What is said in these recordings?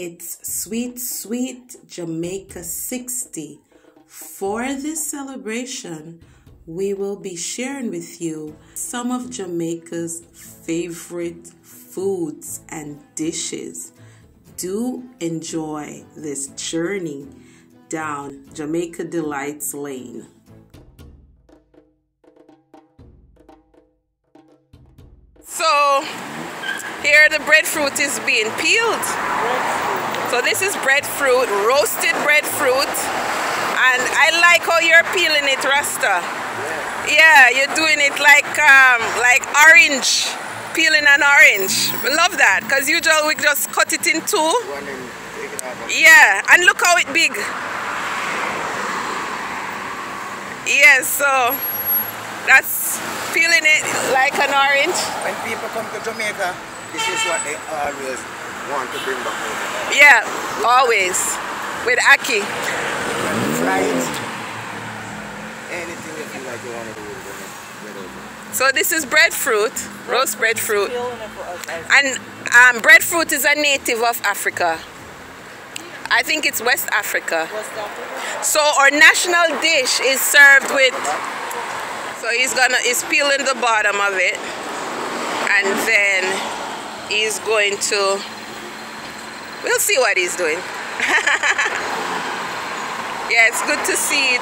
It's Sweet Sweet Jamaica 60. For this celebration, we will be sharing with you some of Jamaica's favorite foods and dishes. Do enjoy this journey down Jamaica Delights Lane. So here the breadfruit is being peeled. So this is breadfruit, roasted breadfruit, and I like how you're peeling it, Rasta. Yeah, you're doing it like orange, peeling an orange. I love that, because usually we just cut it in two. Yeah, and look how it big. Yes, so that's peeling it like an orange. When people come to Jamaica, this is what they always want to bring back home. Yeah, always. With Aki. Fry it. Anything you feel like you want to do with it. So this is breadfruit, roast breadfruit. And breadfruit is a native of Africa. I think it's West Africa. So our national dish is served with, so he's peeling the bottom of it, and then he's going to, we'll see what he's doing. Yeah, it's good to see it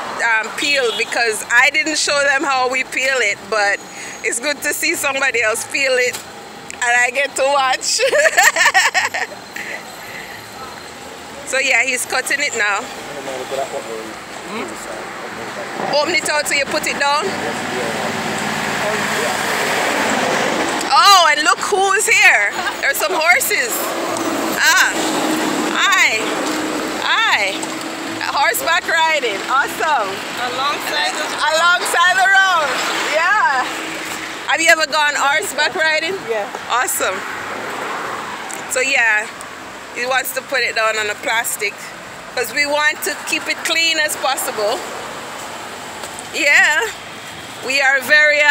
peel, because I didn't show them how we peel it, but it's good to see somebody else peel it and I get to watch. So yeah, he's cutting it now. Open it out so you put it down. Oh, and look who's here. There's some horses. Hi. Horseback riding. Awesome. Alongside the road. Yeah. Have you ever gone horseback riding? Yeah. Awesome. So yeah, he wants to put it down on the plastic because we want to keep it clean as possible. Yeah. We are very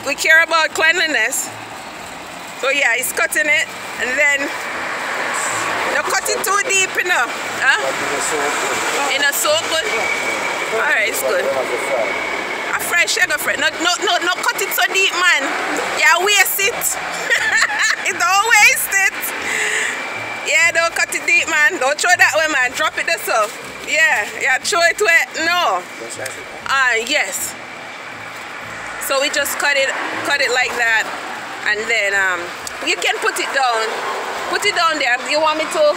we care about cleanliness. So yeah, he's cutting it, and then don't cut it too deep, you know. Huh? In a soak good? Alright, it's good. A fresh sugar fry. No, cut it so deep, man. Yeah, waste it. Don't waste it. Yeah, don't cut it deep, man. Don't throw it that way, man. Drop it this up. Yeah, throw it wet. No. Yes. So we just cut it like that, and then you can put it down. Put it down there. You want me to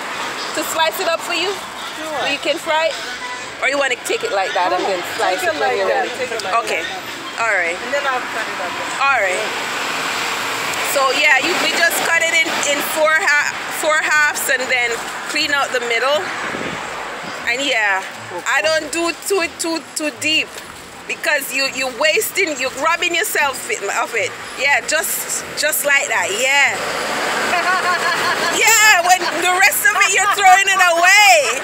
slice it up for you? Sure. So you can fry it? Or you want to take it like that and then slice it like that? Okay. All right. And then I'll cut it up. All right. So yeah, we just cut it in four halves and then clean out the middle. And yeah, I don't do too deep, because you're robbing yourself of it. Yeah, just like that. Yeah. Yeah, when the rest of it you're throwing it away.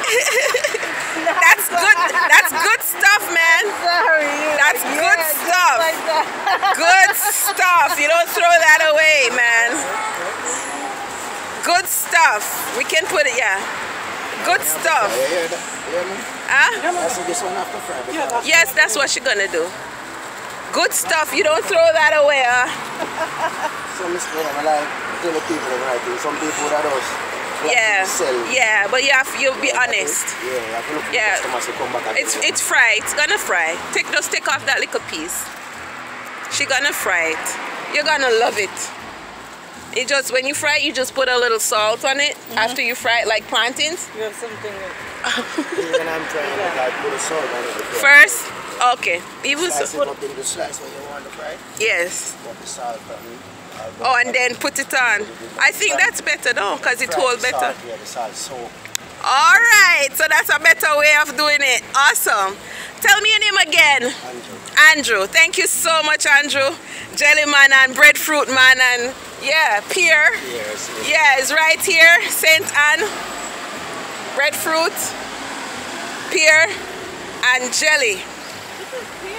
That's good stuff, man. That's good stuff. Good stuff. You don't throw that away, man. Good stuff. We can put it, yeah. Good stuff. Huh? Yes, that's what she's gonna do. Good stuff. You don't throw that away, huh? Some people that does. Yeah, but you'll be honest. Yeah, it's fried. It's gonna fry. Just take off that little piece. She's gonna fry it. You're gonna love it. When you fry it, you just put a little salt on it after you fry it, like plantains. You have something Even I'm trying to put a salt on it. First? Okay. Even slice it up in the slice when you want to fry. Yes. Put the salt on it. Oh, and then put it on. I think that's better, though, because it holds better. Yeah, the salt soak. All right, so that's a better way of doing it. Awesome. Tell me your name again. Andrew. Thank you so much, Andrew. Jelly man and breadfruit man and yeah, pear. Yes. Yeah, it's right here. St. Anne. Breadfruit, pear, and jelly.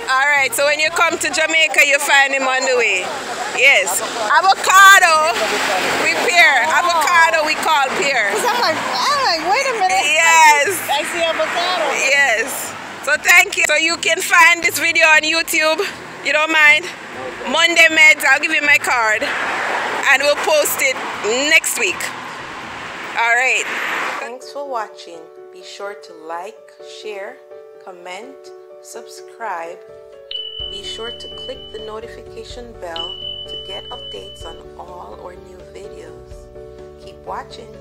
Alright, so when you come to Jamaica, you find him on the way. Yes. Avocado, we pear. Avocado we call So thank you. So you can find this video on YouTube. You don't mind? Monday Medz, I'll give you my card. And we'll post it next week. Alright. Thanks for watching. Be sure to like, share, comment, subscribe. Be sure to click the notification bell to get updates on all our new videos. Keep watching.